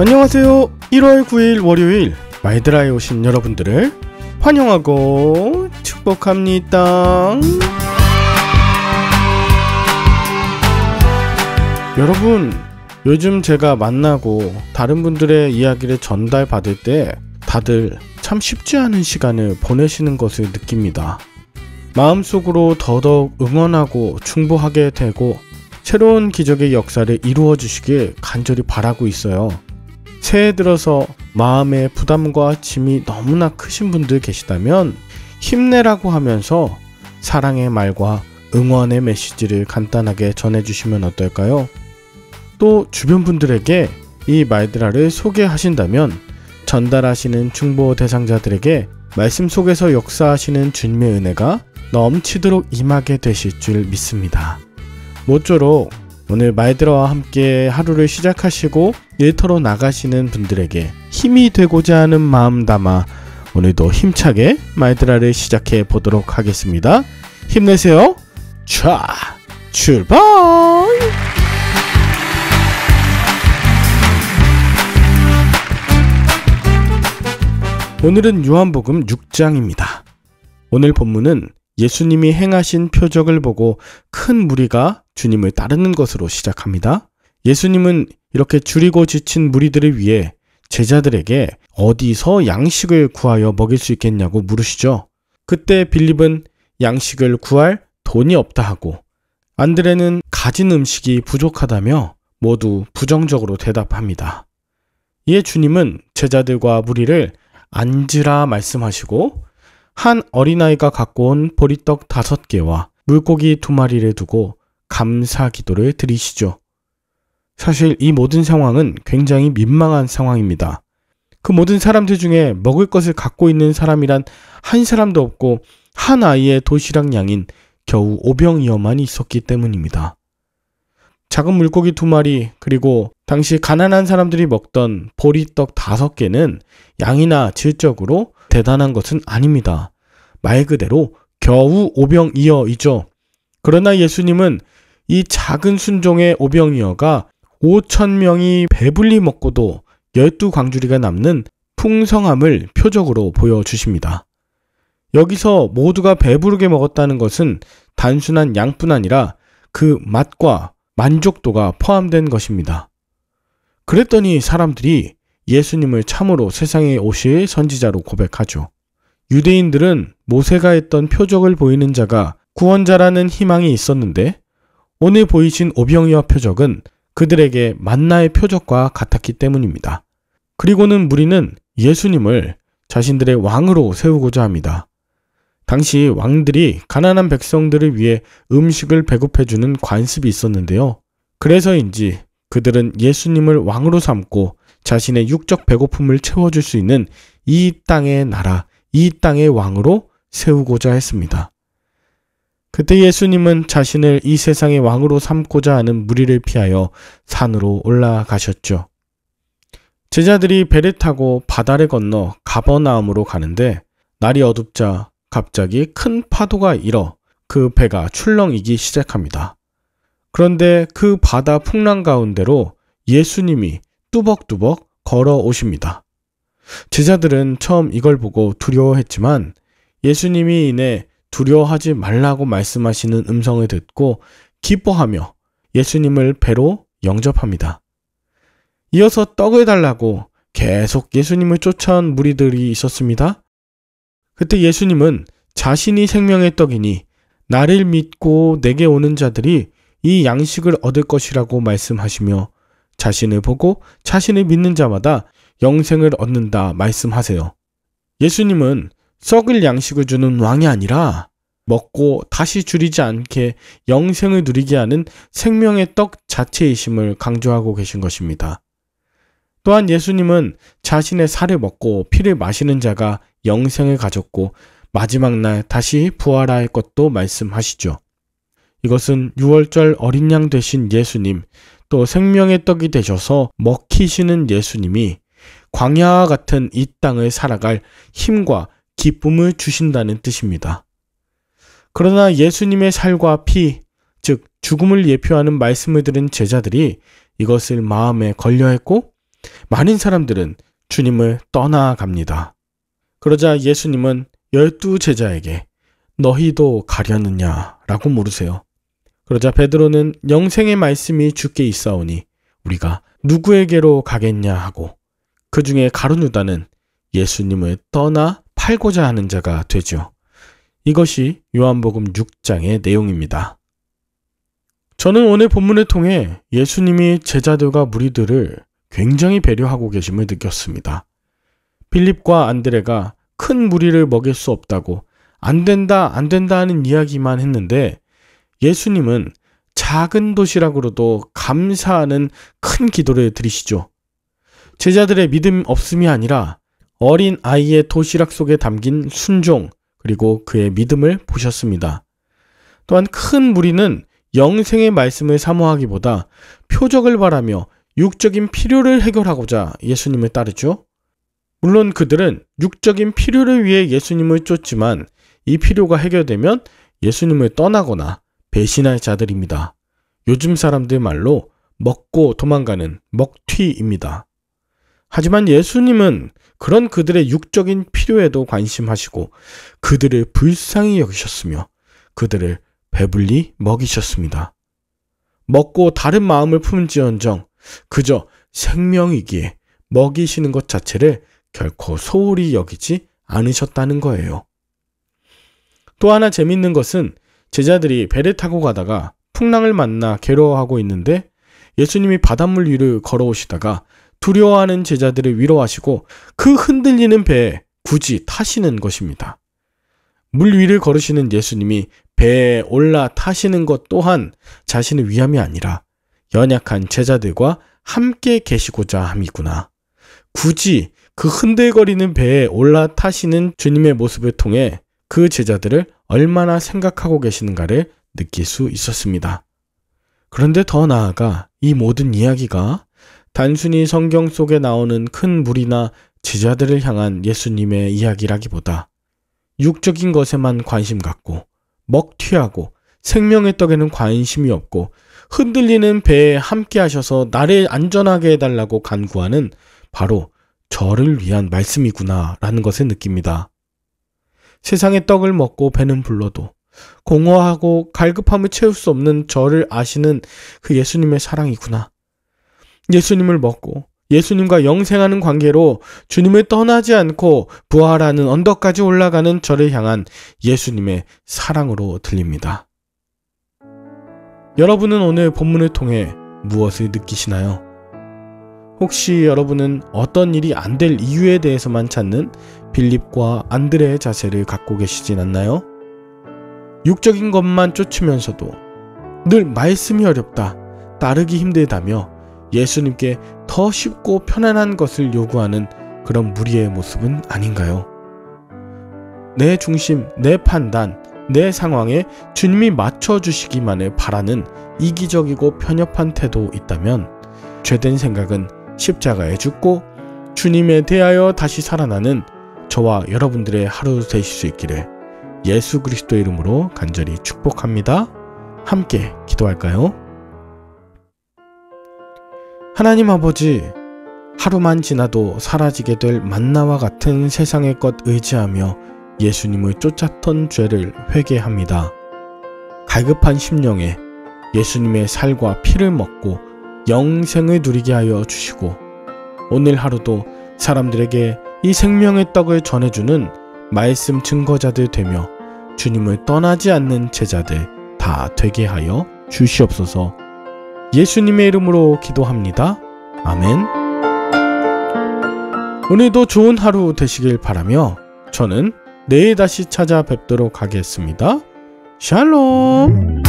안녕하세요. 1월 9일 월요일 마이드라에 오신 여러분들을 환영하고 축복합니다. 여러분, 요즘 제가 만나고 다른 분들의 이야기를 전달받을 때 다들 참 쉽지 않은 시간을 보내시는 것을 느낍니다. 마음속으로 더더욱 응원하고 충보하게 되고 새로운 기적의 역사를 이루어 주시길 간절히 바라고 있어요. 새해 들어서 마음의 부담과 짐이 너무나 크신 분들 계시다면 힘내라고 하면서 사랑의 말과 응원의 메시지를 간단하게 전해주시면 어떨까요? 또 주변 분들에게 이 마이드라를 소개하신다면 전달하시는 중보 대상자들에게 말씀 속에서 역사하시는 주님의 은혜가 넘치도록 임하게 되실 줄 믿습니다. 모쪼록 오늘 마이드라와 함께 하루를 시작하시고 일터로 나가시는 분들에게 힘이 되고자 하는 마음 담아 오늘도 힘차게 마이드라를 시작해 보도록 하겠습니다. 힘내세요. 자, 출발! 오늘은 요한복음 6장입니다. 오늘 본문은 예수님이 행하신 표적을 보고 큰 무리가 주님을 따르는 것으로 시작합니다. 예수님은 이렇게 줄이고 지친 무리들을 위해 제자들에게 어디서 양식을 구하여 먹일 수 있겠냐고 물으시죠. 그때 빌립은 양식을 구할 돈이 없다 하고 안드레는 가진 음식이 부족하다며 모두 부정적으로 대답합니다. 이에 주님은 제자들과 무리를 앉으라 말씀하시고 한 어린아이가 갖고 온 보리떡 5개와 물고기 2마리를 두고 감사 기도를 드리시죠. 사실 이 모든 상황은 굉장히 민망한 상황입니다. 그 모든 사람들 중에 먹을 것을 갖고 있는 사람이란 한 사람도 없고 한 아이의 도시락 양인 겨우 5병이어만 있었기 때문입니다. 작은 물고기 2마리 그리고 당시 가난한 사람들이 먹던 보리떡 5개는 양이나 질적으로 대단한 것은 아닙니다. 말 그대로 겨우 5병이어이죠. 그러나 예수님은 이 작은 순종의 5병이어가 5,000명이 배불리 먹고도 12광주리가 남는 풍성함을 표적으로 보여주십니다. 여기서 모두가 배부르게 먹었다는 것은 단순한 양뿐 아니라 그 맛과 만족도가 포함된 것입니다. 그랬더니 사람들이 예수님을 참으로 세상에 오실 선지자로 고백하죠. 유대인들은 모세가 했던 표적을 보이는 자가 구원자라는 희망이 있었는데 오늘 보이신 오병이어 표적은 그들에게 만나의 표적과 같았기 때문입니다. 그리고는 무리는 예수님을 자신들의 왕으로 세우고자 합니다. 당시 왕들이 가난한 백성들을 위해 음식을 배급해주는 관습이 있었는데요. 그래서인지 그들은 예수님을 왕으로 삼고 자신의 육적 배고픔을 채워줄 수 있는 이 땅의 나라, 이 땅의 왕으로 세우고자 했습니다. 그때 예수님은 자신을 이 세상의 왕으로 삼고자 하는 무리를 피하여 산으로 올라가셨죠. 제자들이 배를 타고 바다를 건너 가버나움으로 가는데 날이 어둡자 갑자기 큰 파도가 일어 그 배가 출렁이기 시작합니다. 그런데 그 바다 풍랑 가운데로 예수님이 뚜벅뚜벅 걸어오십니다. 제자들은 처음 이걸 보고 두려워했지만 예수님이 이내 두려워하지 말라고 말씀하시는 음성을 듣고 기뻐하며 예수님을 배로 영접합니다. 이어서 떡을 달라고 계속 예수님을 쫓아온 무리들이 있었습니다. 그때 예수님은 자신이 생명의 떡이니 나를 믿고 내게 오는 자들이 이 양식을 얻을 것이라고 말씀하시며 자신을 보고 자신을 믿는 자마다 영생을 얻는다 말씀하세요. 예수님은 썩을 양식을 주는 왕이 아니라 먹고 다시 줄이지 않게 영생을 누리게 하는 생명의 떡 자체이심을 강조하고 계신 것입니다. 또한 예수님은 자신의 살을 먹고 피를 마시는 자가 영생을 가졌고 마지막 날 다시 부활할 것도 말씀하시죠. 이것은 유월절 어린 양 되신 예수님, 또 생명의 떡이 되셔서 먹히시는 예수님이 광야와 같은 이 땅을 살아갈 힘과 기쁨을 주신다는 뜻입니다. 그러나 예수님의 살과 피, 즉 죽음을 예표하는 말씀을 들은 제자들이 이것을 마음에 걸려했고 많은 사람들은 주님을 떠나갑니다. 그러자 예수님은 12 제자에게 너희도 가려느냐 라고 물으세요. 그러자 베드로는 영생의 말씀이 주께 있사오니 우리가 누구에게로 가겠냐 하고, 그 중에 가룟 유다는 예수님을 떠나 팔고자 하는 자가 되죠. 이것이 요한복음 6장의 내용입니다. 저는 오늘 본문을 통해 예수님이 제자들과 무리들을 굉장히 배려하고 계심을 느꼈습니다. 빌립과 안드레가 큰 무리를 먹일 수 없다고 안 된다 하는 이야기만 했는데, 예수님은 작은 도시락으로도 감사하는 큰 기도를 드리시죠. 제자들의 믿음 없음이 아니라 어린 아이의 도시락 속에 담긴 순종, 그리고 그의 믿음을 보셨습니다. 또한 큰 무리는 영생의 말씀을 사모하기보다 표적을 바라며 육적인 필요를 해결하고자 예수님을 따르죠. 물론 그들은 육적인 필요를 위해 예수님을 쫓지만 이 필요가 해결되면 예수님을 떠나거나 배신할 자들입니다. 요즘 사람들 말로 먹고 도망가는 먹튀입니다. 하지만 예수님은 그런 그들의 육적인 필요에도 관심하시고 그들을 불쌍히 여기셨으며 그들을 배불리 먹이셨습니다. 먹고 다른 마음을 품은지언정 그저 생명이기에 먹이시는 것 자체를 결코 소홀히 여기지 않으셨다는 거예요. 또 하나 재밌는 것은 제자들이 배를 타고 가다가 풍랑을 만나 괴로워하고 있는데 예수님이 바닷물 위를 걸어오시다가 두려워하는 제자들을 위로하시고 그 흔들리는 배에 굳이 타시는 것입니다. 물 위를 걸으시는 예수님이 배에 올라타시는 것 또한 자신의 위함이 아니라 연약한 제자들과 함께 계시고자 함이구나. 굳이 그 흔들거리는 배에 올라타시는 주님의 모습을 통해 그 제자들을 얼마나 생각하고 계시는가를 느낄 수 있었습니다. 그런데 더 나아가 이 모든 이야기가 단순히 성경 속에 나오는 큰 무리나 제자들을 향한 예수님의 이야기라기보다 육적인 것에만 관심 갖고 먹튀하고 생명의 떡에는 관심이 없고 흔들리는 배에 함께 하셔서 나를 안전하게 해달라고 간구하는 바로 저를 위한 말씀이구나 라는 것을 느낍니다. 세상의 떡을 먹고 배는 불러도 공허하고 갈급함을 채울 수 없는 저를 아시는 그 예수님의 사랑이구나. 예수님을 먹고 예수님과 영생하는 관계로 주님을 떠나지 않고 부활하는 언덕까지 올라가는 저를 향한 예수님의 사랑으로 들립니다. 여러분은 오늘 본문을 통해 무엇을 느끼시나요? 혹시 여러분은 어떤 일이 안 될 이유에 대해서만 찾는 빌립과 안드레의 자세를 갖고 계시진 않나요? 육적인 것만 쫓으면서도 늘 말씀이 어렵다, 따르기 힘들다며 예수님께 더 쉽고 편안한 것을 요구하는 그런 무리의 모습은 아닌가요? 내 중심, 내 판단, 내 상황에 주님이 맞춰주시기만을 바라는 이기적이고 편협한 태도 있다면 죄된 생각은 십자가에 죽고 주님에 대하여 다시 살아나는 저와 여러분들의 하루 되실 수 있기를 예수 그리스도의 이름으로 간절히 축복합니다. 함께 기도할까요? 하나님 아버지, 하루만 지나도 사라지게 될 만나와 같은 세상의 것 의지하며 예수님을 쫓았던 죄를 회개합니다. 갈급한 심령에 예수님의 살과 피를 먹고 영생을 누리게 하여 주시고 오늘 하루도 사람들에게 이 생명의 떡을 전해주는 말씀 증거자들 되며 주님을 떠나지 않는 제자들 다 되게 하여 주시옵소서. 예수님의 이름으로 기도합니다. 아멘. 오늘도 좋은 하루 되시길 바라며 저는 내일 다시 찾아뵙도록 하겠습니다. 샬롬.